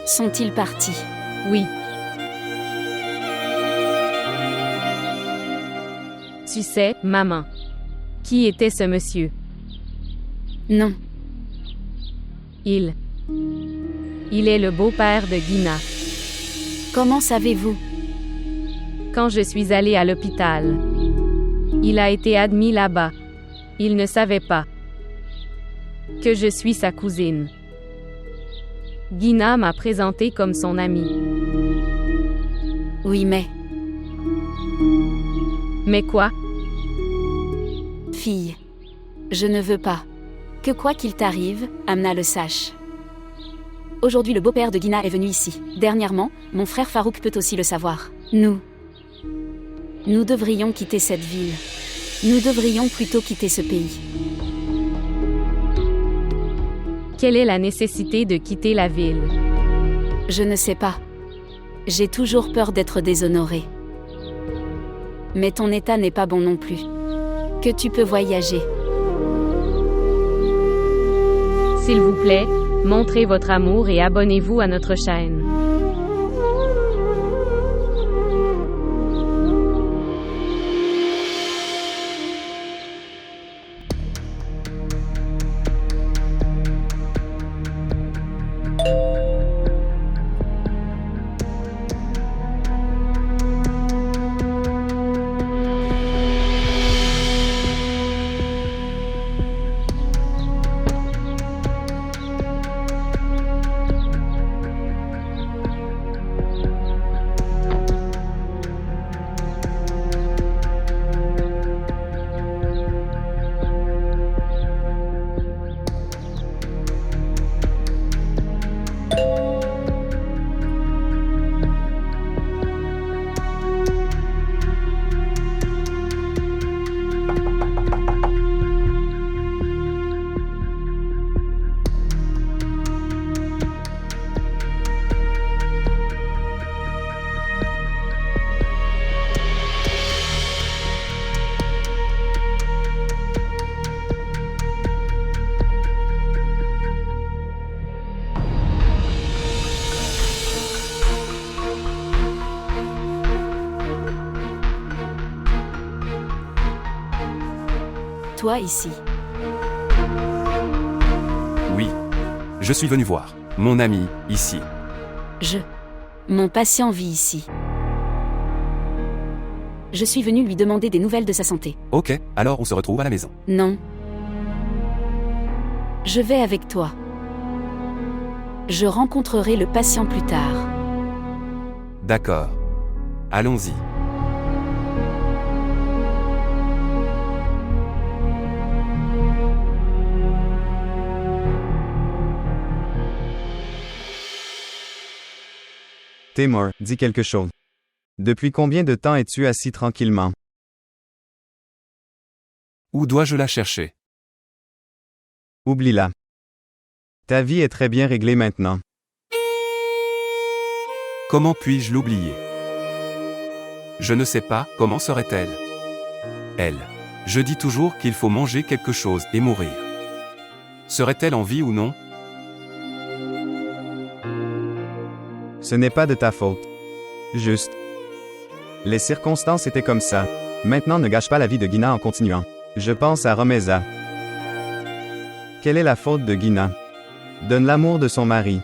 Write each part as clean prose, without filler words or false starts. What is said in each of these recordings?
Sont-ils partis? Oui. Tu sais, maman. Qui était ce monsieur? Non. Il est le beau-père de Gina. Comment savez-vous? Quand je suis allée à l'hôpital, il a été admis là-bas. Il ne savait pas que je suis sa cousine. Gina m'a présentée comme son amie. Oui, mais... Mais quoi? Fille. Je ne veux pas que quoi qu'il t'arrive, Amna le sache. Aujourd'hui, le beau-père de Gina est venu ici. Dernièrement, mon frère Farouk peut aussi le savoir. Nous devrions quitter cette ville. Nous devrions plutôt quitter ce pays. Quelle est la nécessité de quitter la ville? Je ne sais pas. J'ai toujours peur d'être déshonorée. Mais ton état n'est pas bon non plus. Que tu peux voyager. S'il vous plaît, montrez votre amour et abonnez-vous à notre chaîne. Toi ici. Oui. Je suis venu voir mon ami, ici. Mon patient vit ici. Je suis venu lui demander des nouvelles de sa santé. Ok, alors on se retrouve à la maison. Non. Je vais avec toi. Je rencontrerai le patient plus tard. D'accord. Allons-y. Timur, dis quelque chose. Depuis combien de temps es-tu assis tranquillement? Où dois-je la chercher? Oublie-la. Ta vie est très bien réglée maintenant. Comment puis-je l'oublier? Je ne sais pas, comment serait-elle? Elle. Je dis toujours qu'il faut manger quelque chose et mourir. Serait-elle en vie ou non? Ce n'est pas de ta faute. Juste. Les circonstances étaient comme ça. Maintenant ne gâche pas la vie de Gina en continuant. Je pense à Romeza. Quelle est la faute de Gina? Donne l'amour de son mari.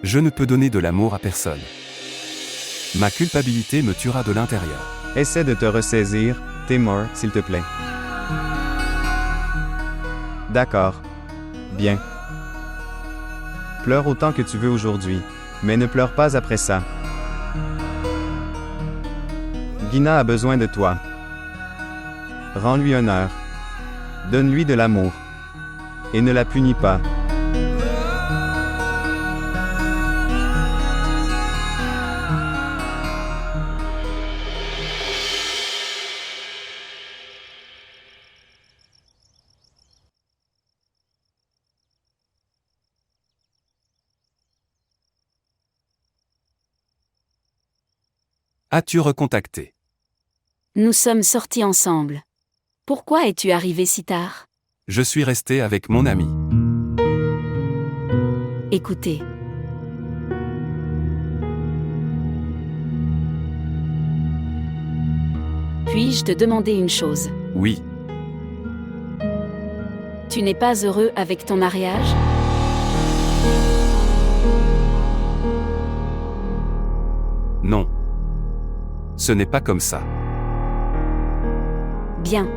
Je ne peux donner de l'amour à personne. Ma culpabilité me tuera de l'intérieur. Essaie de te ressaisir, Timur, s'il te plaît. D'accord. Bien. Pleure autant que tu veux aujourd'hui, mais ne pleure pas après ça. Gina a besoin de toi. Rends-lui honneur. Donne-lui de l'amour. Et ne la punis pas. As-tu recontacté? Nous sommes sortis ensemble. Pourquoi es-tu arrivé si tard? Je suis resté avec mon ami. Écoutez. Puis-je te demander une chose? Oui, Tu n'es pas heureux avec ton mariage? non. Ce n'est pas comme ça. Bien.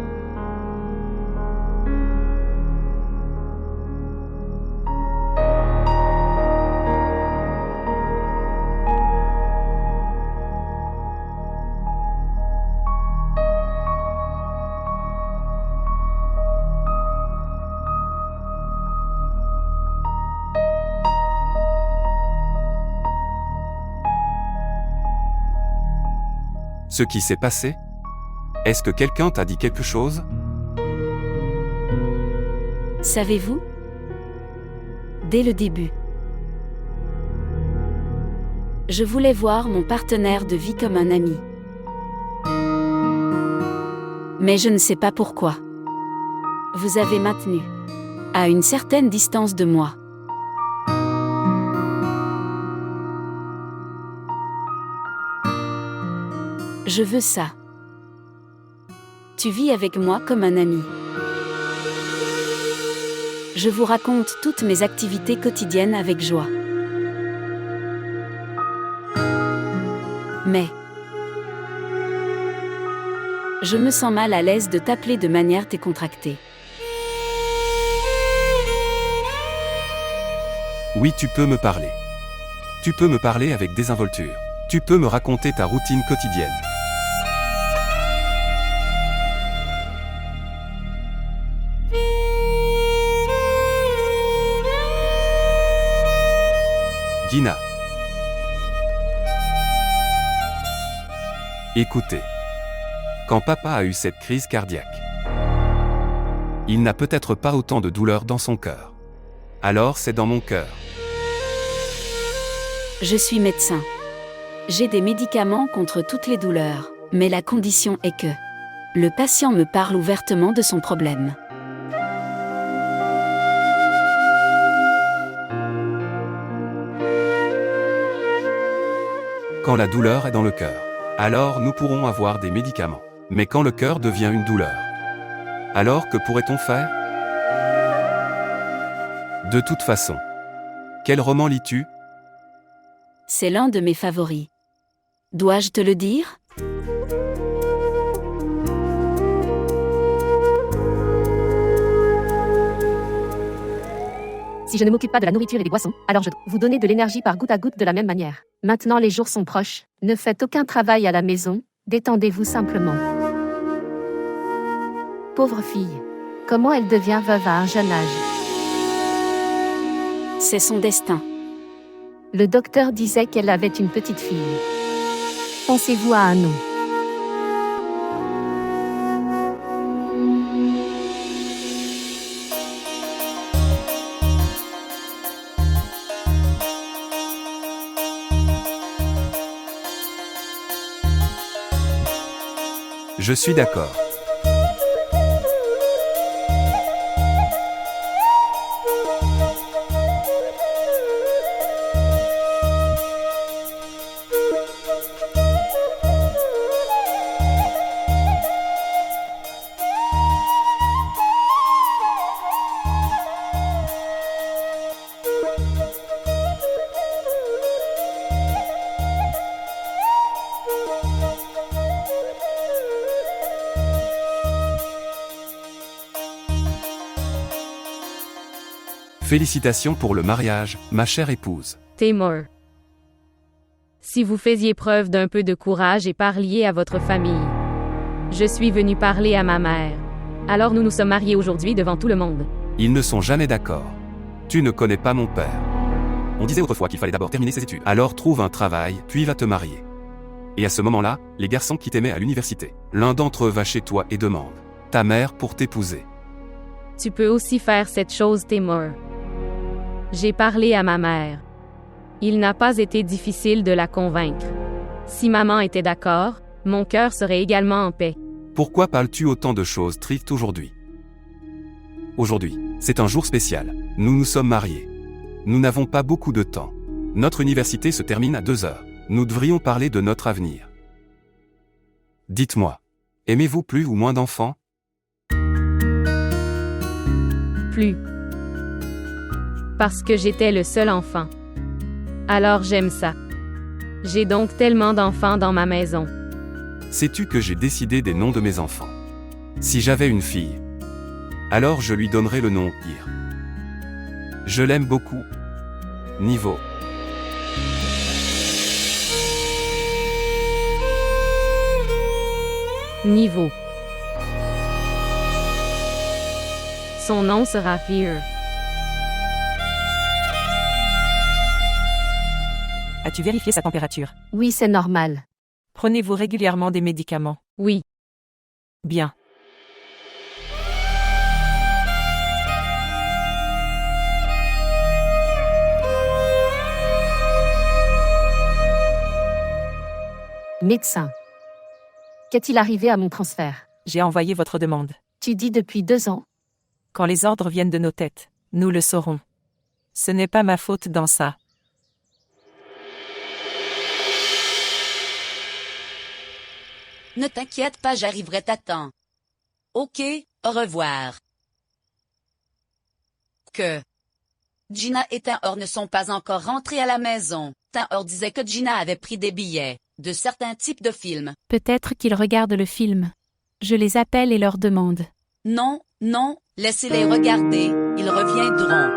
Ce qui s'est passé? Est-ce que quelqu'un t'a dit quelque chose? Savez-vous? Dès le début, je voulais voir mon partenaire de vie comme un ami. Mais je ne sais pas pourquoi. Vous avez maintenu à une certaine distance de moi. Je veux ça. Tu vis avec moi comme un ami. Je vous raconte toutes mes activités quotidiennes avec joie. Mais je me sens mal à l'aise de t'appeler de manière décontractée. Oui, tu peux me parler. Tu peux me parler avec désinvolture. Tu peux me raconter ta routine quotidienne. Gina. Écoutez. Quand papa a eu cette crise cardiaque, il n'a peut-être pas autant de douleur dans son cœur. Alors c'est dans mon cœur. Je suis médecin. J'ai des médicaments contre toutes les douleurs, mais la condition est que le patient me parle ouvertement de son problème. Quand la douleur est dans le cœur, alors nous pourrons avoir des médicaments. Mais quand le cœur devient une douleur, alors que pourrait-on faire? De toute façon, quel roman lis-tu? C'est l'un de mes favoris. Dois-je te le dire? Si je ne m'occupe pas de la nourriture et des boissons, alors je dois vous donner de l'énergie par goutte à goutte de la même manière. Maintenant les jours sont proches, ne faites aucun travail à la maison, détendez-vous simplement. Pauvre fille. Comment elle devient veuve à un jeune âge? C'est son destin. Le docteur disait qu'elle avait une petite fille. Pensez-vous à un nom? Je suis d'accord. Félicitations pour le mariage, ma chère épouse. Tamar. Si vous faisiez preuve d'un peu de courage et parliez à votre famille. Je suis venu parler à ma mère. Alors nous nous sommes mariés aujourd'hui devant tout le monde. Ils ne sont jamais d'accord. Tu ne connais pas mon père. On disait autrefois qu'il fallait d'abord terminer ses études. Alors trouve un travail, puis va te marier. Et à ce moment-là, les garçons qui t'aimaient à l'université, l'un d'entre eux va chez toi et demande ta mère pour t'épouser. Tu peux aussi faire cette chose, Tamar. J'ai parlé à ma mère. Il n'a pas été difficile de la convaincre. Si maman était d'accord, mon cœur serait également en paix. Pourquoi parles-tu autant de choses tristes aujourd'hui? Aujourd'hui, c'est un jour spécial. Nous nous sommes mariés. Nous n'avons pas beaucoup de temps. Notre université se termine à 2 heures. Nous devrions parler de notre avenir. Dites-moi, Aimez-vous plus ou moins d'enfants? Plus. Parce que j'étais le seul enfant. Alors j'aime ça. J'ai donc tellement d'enfants dans ma maison. Sais-tu que j'ai décidé des noms de mes enfants? Si j'avais une fille, alors je lui donnerais le nom Ir. Je l'aime beaucoup. Niveau. Niveau. Son nom sera Fear. As-tu vérifié sa température? Oui, c'est normal. Prenez-vous régulièrement des médicaments? Oui. Bien. Médecin. Qu'est-il arrivé à mon transfert? J'ai envoyé votre demande. Tu dis depuis 2 ans? Quand les ordres viennent de nos têtes, nous le saurons. Ce n'est pas ma faute dans ça. Ne t'inquiète pas, j'arriverai à temps. Ok, au revoir. Que Gina et Tinor ne sont pas encore rentrés à la maison. Tinor disait que Gina avait pris des billets de certains types de films. Peut-être qu'ils regardent le film. Je les appelle et leur demande. Non, non, laissez-les regarder, ils reviendront.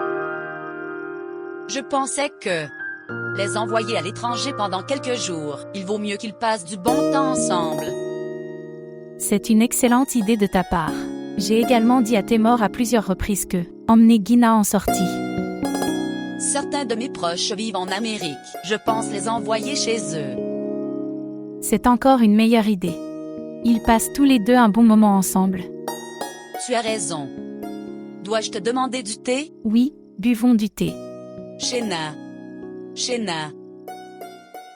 Je pensais que les envoyer à l'étranger pendant quelques jours, il vaut mieux qu'ils passent du bon temps ensemble. C'est une excellente idée de ta part. J'ai également dit à Temor à plusieurs reprises que emmener Gina en sortie. Certains de mes proches vivent en Amérique. Je pense les envoyer chez eux. C'est encore une meilleure idée. Ils passent tous les deux un bon moment ensemble. Tu as raison. Dois-je te demander du thé? Oui, buvons du thé. Shena. Shena.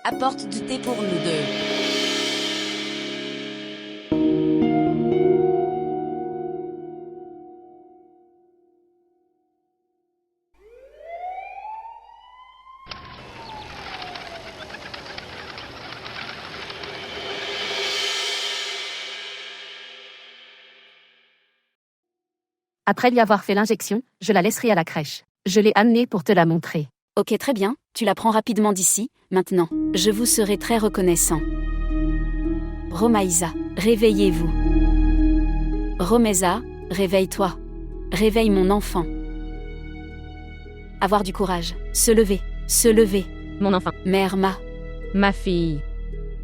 Apporte du thé pour nous deux. Après lui avoir fait l'injection, je la laisserai à la crèche. Je l'ai amenée pour te la montrer. Ok, très bien, tu la prends rapidement d'ici, maintenant. Je vous serai très reconnaissant. Romaïsa, réveillez-vous. Romeza, réveille-toi. Réveille mon enfant. Avoir du courage. Se lever. Se lever. Mon enfant. Mère Ma fille.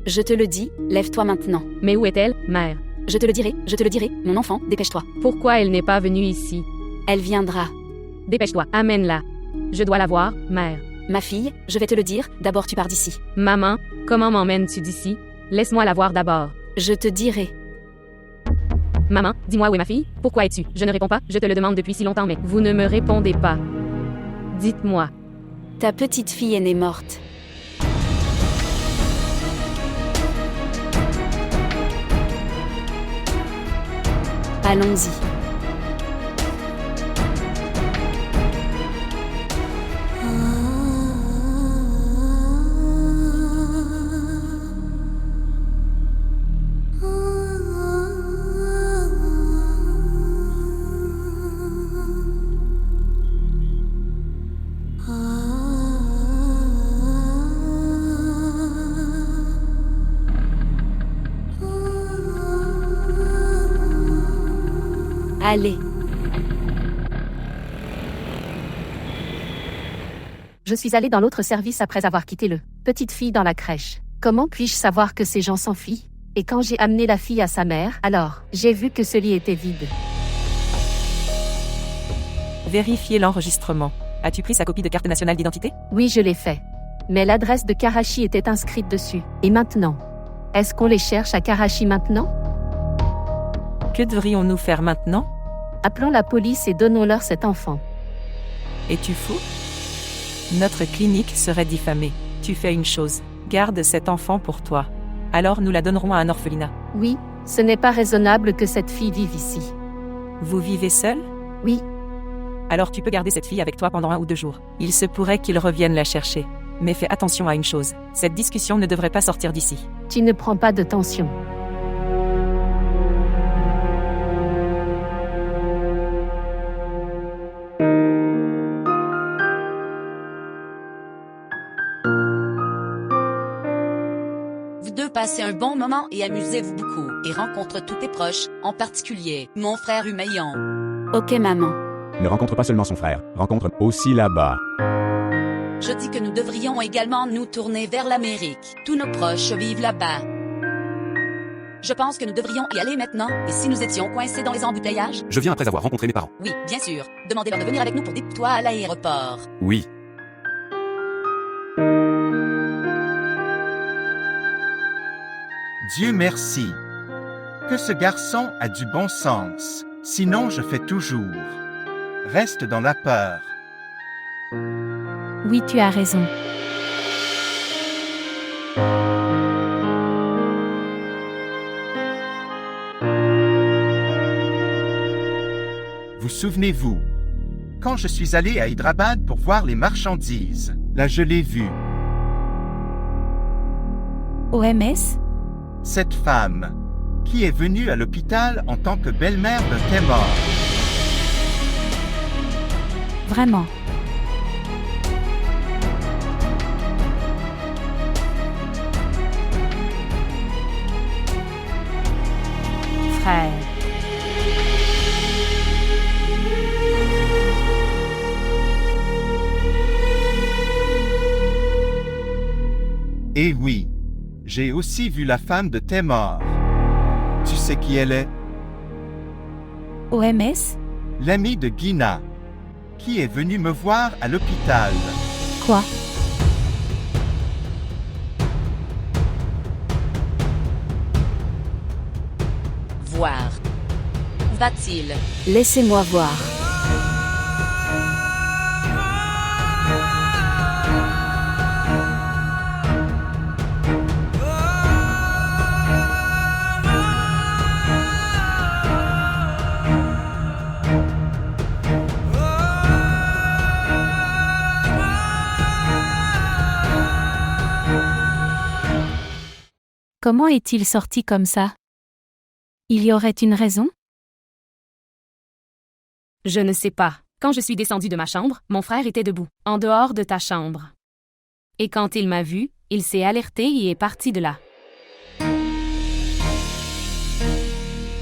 Je te le dis, lève-toi maintenant. Mais où est-elle, mère? Je te le dirai, mon enfant, dépêche-toi. Pourquoi elle n'est pas venue ici? Elle viendra. Dépêche-toi, amène-la. Je dois la voir, mère. Ma fille, je vais te le dire, d'abord tu pars d'ici. Maman, comment m'emmènes-tu d'ici? Laisse-moi la voir d'abord. Je te dirai. Maman, dis-moi où est ma fille? Pourquoi es-tu? Je ne réponds pas, je te le demande depuis si longtemps, mais vous ne me répondez pas. Dites-moi. Ta petite fille est née morte. Allons-y. Allez. Je suis allée dans l'autre service après avoir quitté le petite fille dans la crèche. Comment puis-je savoir que ces gens s'enfuient? Et quand j'ai amené la fille à sa mère, alors, j'ai vu que ce lit était vide. Vérifiez l'enregistrement. As-tu pris sa copie de carte nationale d'identité? Oui, je l'ai fait. Mais l'adresse de Karachi était inscrite dessus. Et maintenant? Est-ce qu'on les cherche à Karachi maintenant? Que devrions-nous faire maintenant? Appelons la police et donnons-leur cet enfant. Es-tu fou? Notre clinique serait diffamée. Tu fais une chose. Garde cet enfant pour toi. Alors nous la donnerons à un orphelinat. Oui, ce n'est pas raisonnable que cette fille vive ici. Vous vivez seul? Oui. Alors tu peux garder cette fille avec toi pendant 1 ou 2 jours. Il se pourrait qu'il revienne la chercher. Mais fais attention à une chose. Cette discussion ne devrait pas sortir d'ici. Tu ne prends pas de tension. passer un bon moment et amusez-vous beaucoup, et rencontre tous tes proches, en particulier mon frère Humayon. Ok maman. Ne rencontre pas seulement son frère, rencontre aussi là-bas. Je dis que nous devrions également nous tourner vers l'Amérique. Tous nos proches vivent là-bas. Je pense que nous devrions y aller maintenant, et si nous étions coincés dans les embouteillages? Je viens après avoir rencontré mes parents. Oui, bien sûr. Demandez-leur de venir avec nous pour des toits à l'aéroport. Oui. Dieu merci. Que ce garçon a du bon sens. Sinon, je fais toujours. Reste dans la peur. Oui, tu as raison. Vous souvenez-vous? Quand je suis allé à Hyderabad pour voir les marchandises, là je l'ai vu. OMS? Cette femme, qui est venue à l'hôpital en tant que belle-mère de Temor. Vraiment. Frère. Et oui, j'ai aussi vu la femme de Temor. Tu sais qui elle est? OMS? L'amie de Gina, qui est venue me voir à l'hôpital. Quoi? Voir. Où va-t-il? Laissez-moi voir. Comment est-il sorti comme ça? Il y aurait une raison? Je ne sais pas. Quand je suis descendue de ma chambre, mon frère était debout, en dehors de ta chambre. Et quand il m'a vu, il s'est alerté et est parti de là.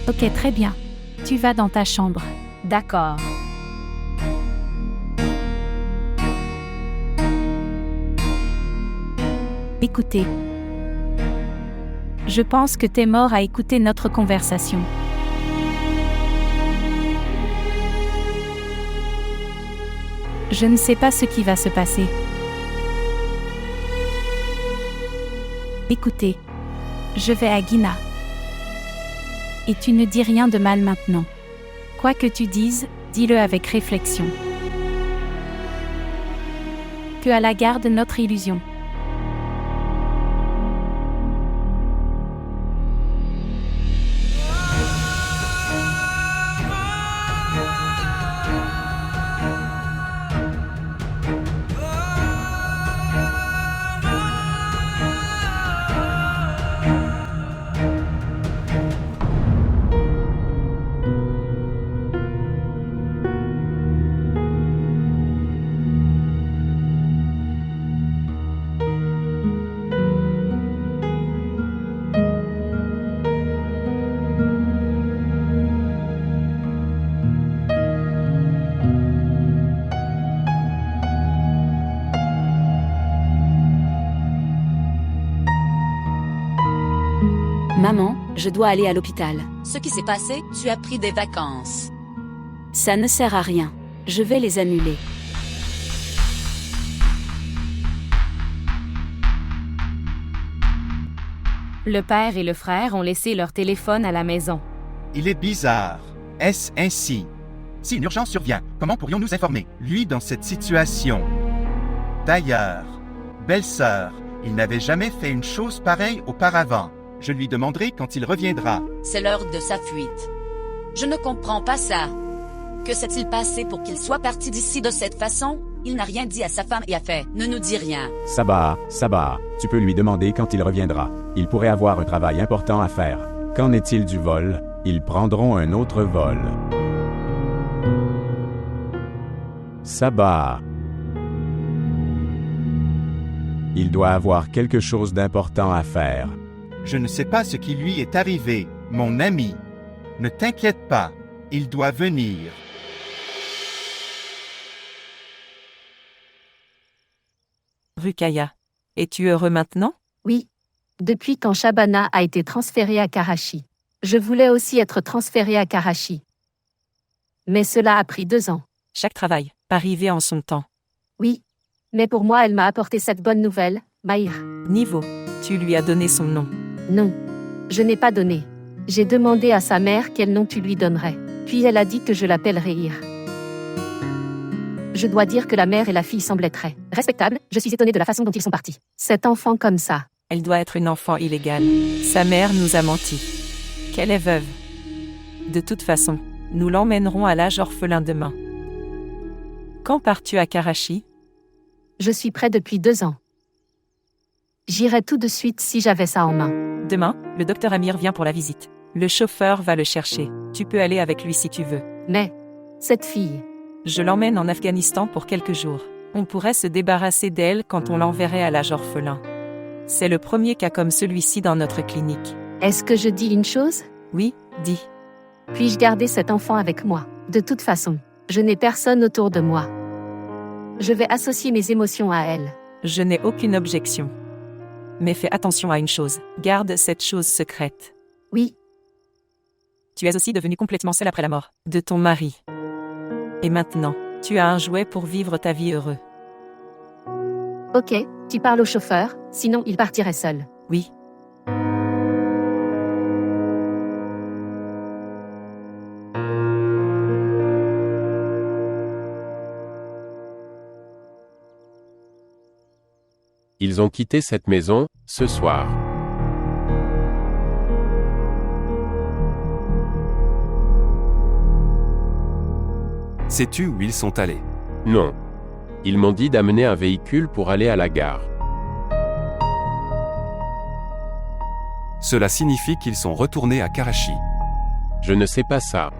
Ok, très bien. Tu vas dans ta chambre. D'accord. Écoutez. Je pense que Temor a écouté notre conversation. Je ne sais pas ce qui va se passer. Écoutez. Je vais à Gina. Et tu ne dis rien de mal maintenant. Quoi que tu dises, dis-le avec réflexion. Que Allah garde notre illusion. Maman, je dois aller à l'hôpital. Ce qui s'est passé, tu as pris des vacances. Ça ne sert à rien. Je vais les annuler. Le père et le frère ont laissé leur téléphone à la maison. Il est bizarre. Est-ce ainsi? Si une urgence survient, comment pourrions nous informer, lui, dans cette situation? D'ailleurs, belle-sœur, il n'avait jamais fait une chose pareille auparavant. Je lui demanderai quand il reviendra. C'est l'heure de sa fuite. Je ne comprends pas ça. Que s'est-il passé pour qu'il soit parti d'ici de cette façon? Il n'a rien dit à sa femme et a fait « Ne nous dis rien ». Sabah, tu peux lui demander quand il reviendra. Il pourrait avoir un travail important à faire. Qu'en est-il du vol? Ils prendront un autre vol. Sabah. Il doit avoir quelque chose d'important à faire. Je ne sais pas ce qui lui est arrivé, mon ami. Ne t'inquiète pas, il doit venir. Ruqaya. Es-tu heureux maintenant? Oui. Depuis quand Shabana a été transférée à Karachi. Je voulais aussi être transférée à Karachi. Mais cela a pris 2 ans. Chaque travail, arrivé en son temps. Oui. Mais pour moi, elle m'a apporté cette bonne nouvelle, Maïr. Niveau. Tu lui as donné son nom. Non. Je n'ai pas donné. J'ai demandé à sa mère quel nom tu lui donnerais. Puis elle a dit que je l'appellerais Ir. Je dois dire que la mère et la fille semblaient très respectables. Je suis étonnée de la façon dont ils sont partis. Cet enfant comme ça. Elle doit être une enfant illégale. Sa mère nous a menti. Qu'elle est veuve. De toute façon, nous l'emmènerons à l'âge orphelin demain. Quand pars-tu à Karachi? Je suis prêt depuis 2 ans. J'irais tout de suite si j'avais ça en main. Demain, le docteur Amir vient pour la visite. Le chauffeur va le chercher. Tu peux aller avec lui si tu veux. Mais, cette fille, Je l'emmène en Afghanistan pour quelques jours. On pourrait se débarrasser d'elle quand on l'enverrait à l'âge orphelin. C'est le premier cas comme celui-ci dans notre clinique. est-ce que je dis une chose? Oui, dis. Puis-je garder cet enfant avec moi? De toute façon, je n'ai personne autour de moi. Je vais associer mes émotions à elle. Je n'ai aucune objection. Mais fais attention à une chose. Garde cette chose secrète. Oui, Tu es aussi devenue complètement seule après la mort de ton mari. Et maintenant, tu as un jouet pour vivre ta vie heureux. ok, tu parles au chauffeur, sinon il partirait seul. Oui. Ils ont quitté cette maison, ce soir. Sais-tu où ils sont allés? Non. Ils m'ont dit d'amener un véhicule pour aller à la gare. Cela signifie qu'ils sont retournés à Karachi. Je ne sais pas ça.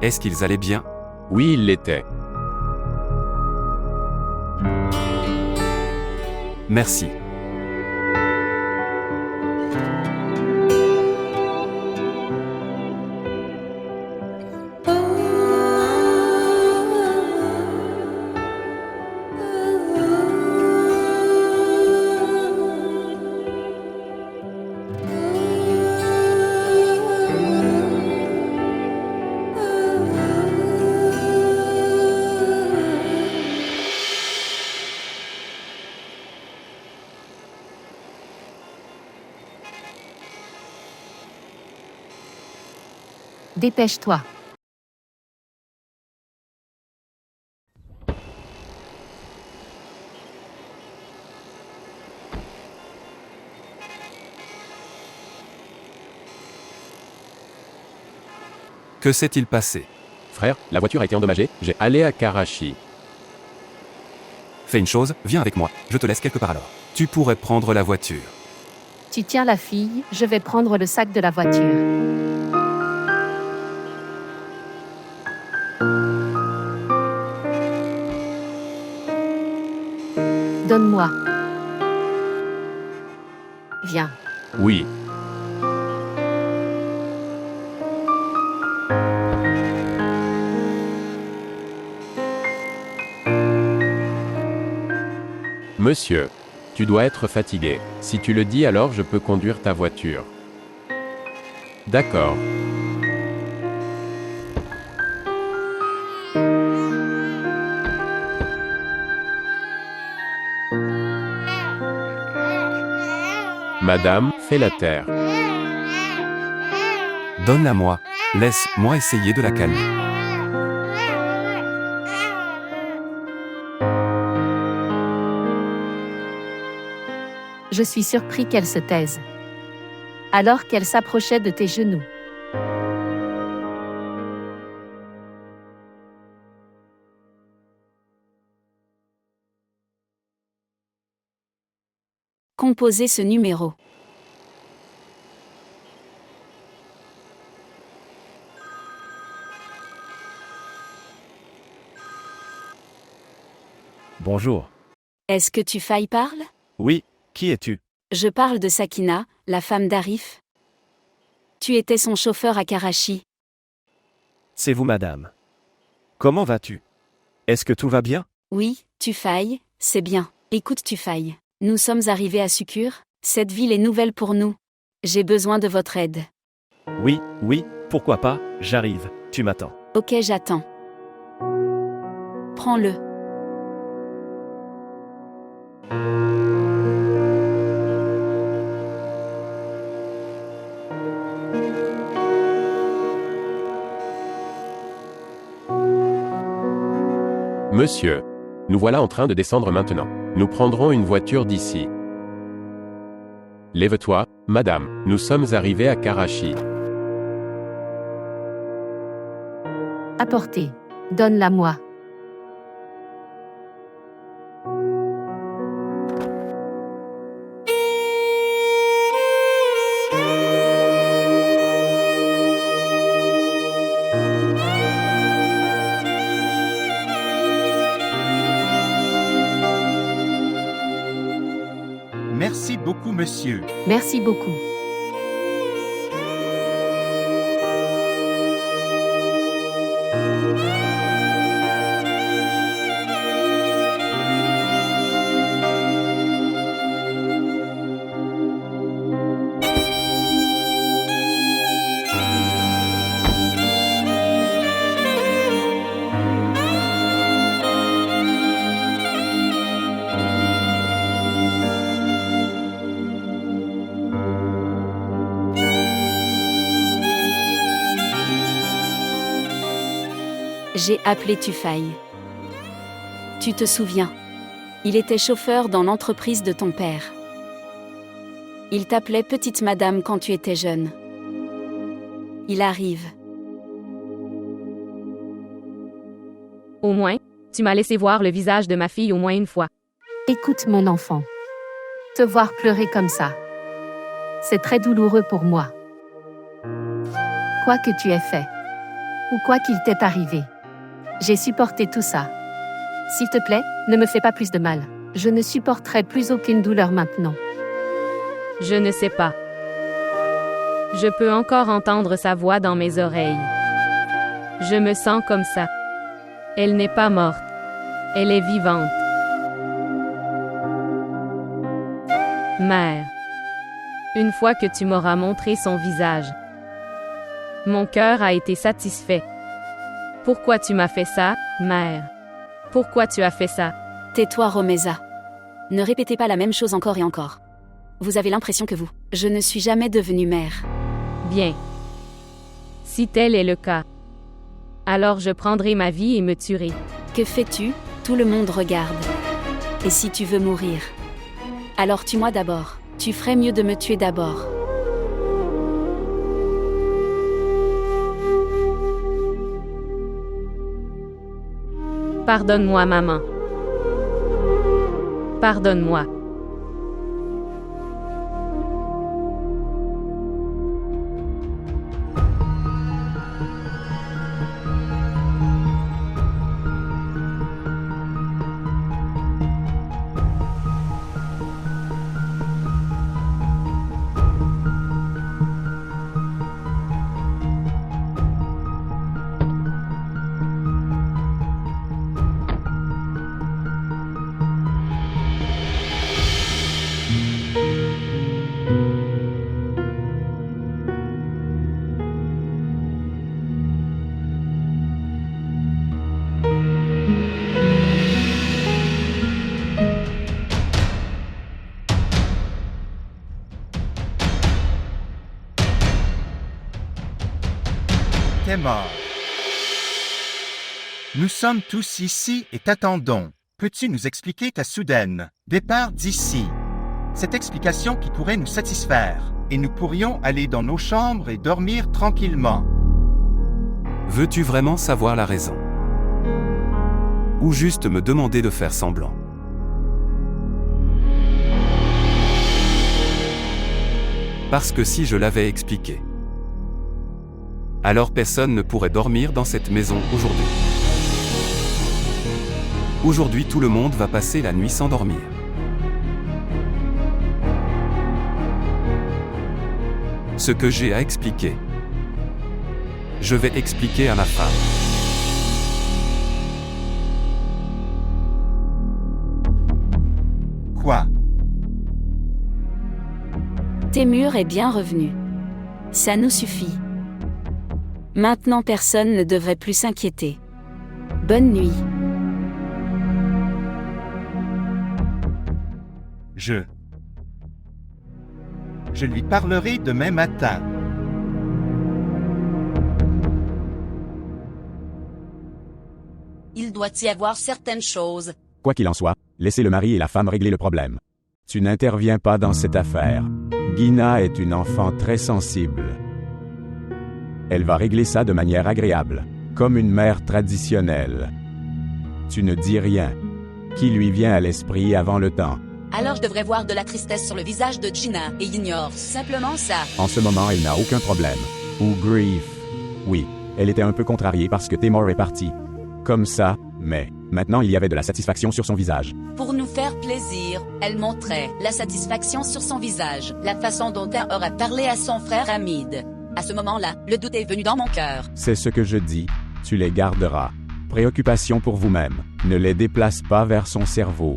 Est-ce qu'ils allaient bien? Oui, ils l'étaient. Merci. Dépêche-toi. Que s'est-il passé? Frère, la voiture a été endommagée, j'ai allé à Karachi. Fais une chose, viens avec moi, je te laisse quelque part alors. Tu pourrais prendre la voiture. Tu tiens la fille, je vais prendre le sac de la voiture. Donne-moi. Viens. Oui. Monsieur, tu dois être fatigué. Si tu le dis, alors je peux conduire ta voiture. D'accord. Madame, fais la terre. Donne-la-moi. Laisse-moi essayer de la calmer. Je suis surpris qu'elle se taise. Alors qu'elle s'approchait de tes genoux. Composez ce numéro. Bonjour. Est-ce que tu failles parle? Oui, Qui es-tu? Je parle de Sakina, la femme d'Arif. Tu étais son chauffeur à Karachi. C'est vous, madame. Comment vas-tu? Est-ce que tout va bien? Oui, Tufail, c'est bien. Écoute Tufail, nous sommes arrivés à Sukur, cette ville est nouvelle pour nous. J'ai besoin de votre aide. Oui, pourquoi pas, j'arrive, tu m'attends. Ok, j'attends. Prends-le. Monsieur. Nous voilà en train de descendre maintenant. Nous prendrons une voiture d'ici. Lève-toi, madame, nous sommes arrivés à Karachi. Apportez. Donne-la-moi. Merci beaucoup, monsieur. Merci beaucoup. J'ai appelé Tufail. Tu te souviens? Il était chauffeur dans l'entreprise de ton père. Il t'appelait petite madame quand tu étais jeune. Il arrive. Au moins, tu m'as laissé voir le visage de ma fille au moins une fois. Écoute mon enfant. Te voir pleurer comme ça. C'est très douloureux pour moi. Quoi que tu aies fait. Ou quoi qu'il t'est arrivé. J'ai supporté tout ça. S'il te plaît, ne me fais pas plus de mal. Je ne supporterai plus aucune douleur maintenant. Je ne sais pas. Je peux encore entendre sa voix dans mes oreilles. Je me sens comme ça. Elle n'est pas morte. Elle est vivante. Mère. Une fois que tu m'auras montré son visage, mon cœur a été satisfait. Pourquoi tu m'as fait ça, mère? Pourquoi tu as fait ça? Tais-toi, Romeza. Ne répétez pas la même chose encore et encore. Vous avez l'impression que je ne suis jamais devenue mère. Bien. Si tel est le cas, alors je prendrai ma vie et me tuerai. Que fais-tu? Tout le monde regarde. Et si tu veux mourir? Alors tue-moi d'abord. Tu ferais mieux de me tuer d'abord. Pardonne-moi, maman. Pardonne-moi. T'es mort. Nous sommes tous ici et t'attendons. Peux-tu nous expliquer ta soudaine départ d'ici? Cette explication qui pourrait nous satisfaire, et nous pourrions aller dans nos chambres et dormir tranquillement. Veux-tu vraiment savoir la raison? Ou juste me demander de faire semblant? Parce que si je l'avais expliqué, alors personne ne pourrait dormir dans cette maison aujourd'hui. Aujourd'hui tout le monde va passer la nuit sans dormir. ce que j'ai à expliquer. Je vais expliquer à ma femme. Quoi? Témur est bien revenu. Ça nous suffit. Maintenant personne ne devrait plus s'inquiéter. Bonne nuit. Je lui parlerai demain matin. Il doit y avoir certaines choses. Quoi qu'il en soit, laissez le mari et la femme régler le problème. Tu n'interviens pas dans cette affaire. Gina est une enfant très sensible. Elle va régler ça de manière agréable, comme une mère traditionnelle. Tu ne dis rien. Qui lui vient à l'esprit avant le temps? Alors je devrais voir de la tristesse sur le visage de Gina et ignore simplement ça. En ce moment, elle n'a aucun problème. Ou grief. Oui, elle était un peu contrariée parce que Témur est parti. Comme ça, mais maintenant il y avait de la satisfaction sur son visage. Pour nous faire plaisir, elle montrait la satisfaction sur son visage, la façon dont elle aura parlé à son frère Hamid. À ce moment-là, le doute est venu dans mon cœur. C'est ce que je dis, tu les garderas. Préoccupation pour vous-même, ne les déplace pas vers son cerveau.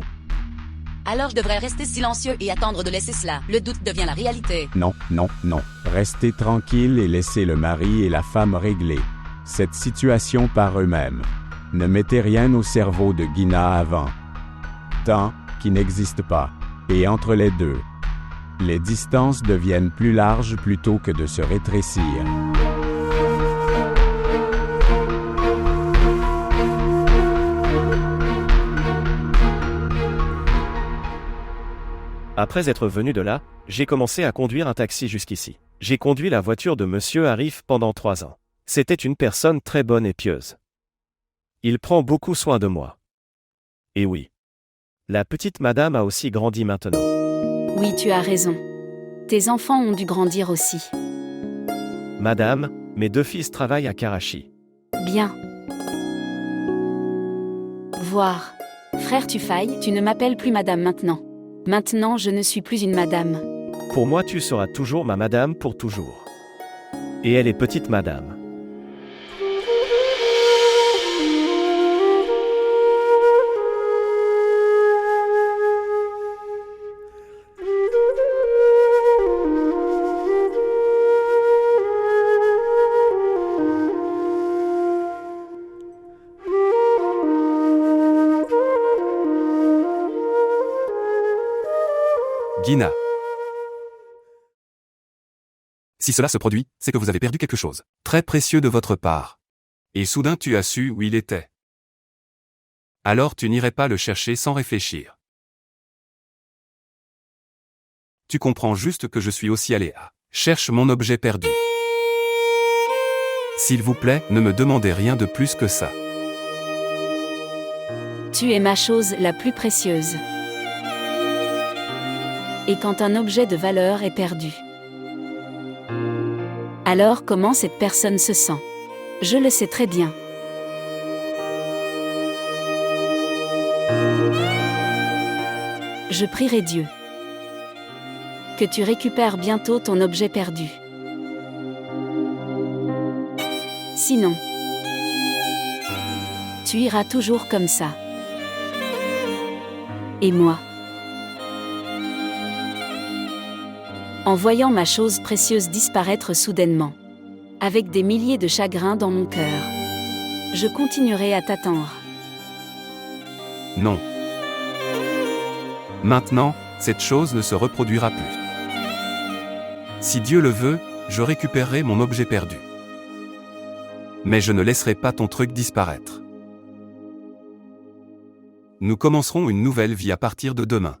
Alors je devrais rester silencieux et attendre de laisser cela. Le doute devient la réalité. Non, non, non. Restez tranquille et laissez le mari et la femme régler cette situation par eux-mêmes. Ne mettez rien au cerveau de Gina avant. Temps qui n'existe pas. Et entre les deux, les distances deviennent plus larges plutôt que de se rétrécir. Après être venu de là, j'ai commencé à conduire un taxi jusqu'ici. J'ai conduit la voiture de Monsieur Arif pendant 3 ans. C'était une personne très bonne et pieuse. Il prend beaucoup soin de moi. Et oui. La petite madame a aussi grandi maintenant. Oui, tu as raison. Tes enfants ont dû grandir aussi. Madame, mes 2 fils travaillent à Karachi. Bien. Voir. Frère Tufaï, tu ne m'appelles plus madame maintenant. Maintenant, je ne suis plus une madame. Pour moi, tu seras toujours ma madame pour toujours. Et elle est petite madame. Gina. Si cela se produit, c'est que vous avez perdu quelque chose. Très précieux de votre part. Et soudain tu as su où il était. Alors tu n'irais pas le chercher sans réfléchir. Tu comprends juste que je suis aussi allé à cherche mon objet perdu. S'il vous plaît, ne me demandez rien de plus que ça. Tu es ma chose la plus précieuse. Et quand un objet de valeur est perdu, alors comment cette personne se sent? Je le sais très bien. Je prierai Dieu que tu récupères bientôt ton objet perdu. Sinon, tu iras toujours comme ça. Et moi? En voyant ma chose précieuse disparaître soudainement, avec des milliers de chagrins dans mon cœur, je continuerai à t'attendre. Non. Maintenant, cette chose ne se reproduira plus. Si Dieu le veut, je récupérerai mon objet perdu. Mais je ne laisserai pas ton truc disparaître. Nous commencerons une nouvelle vie à partir de demain.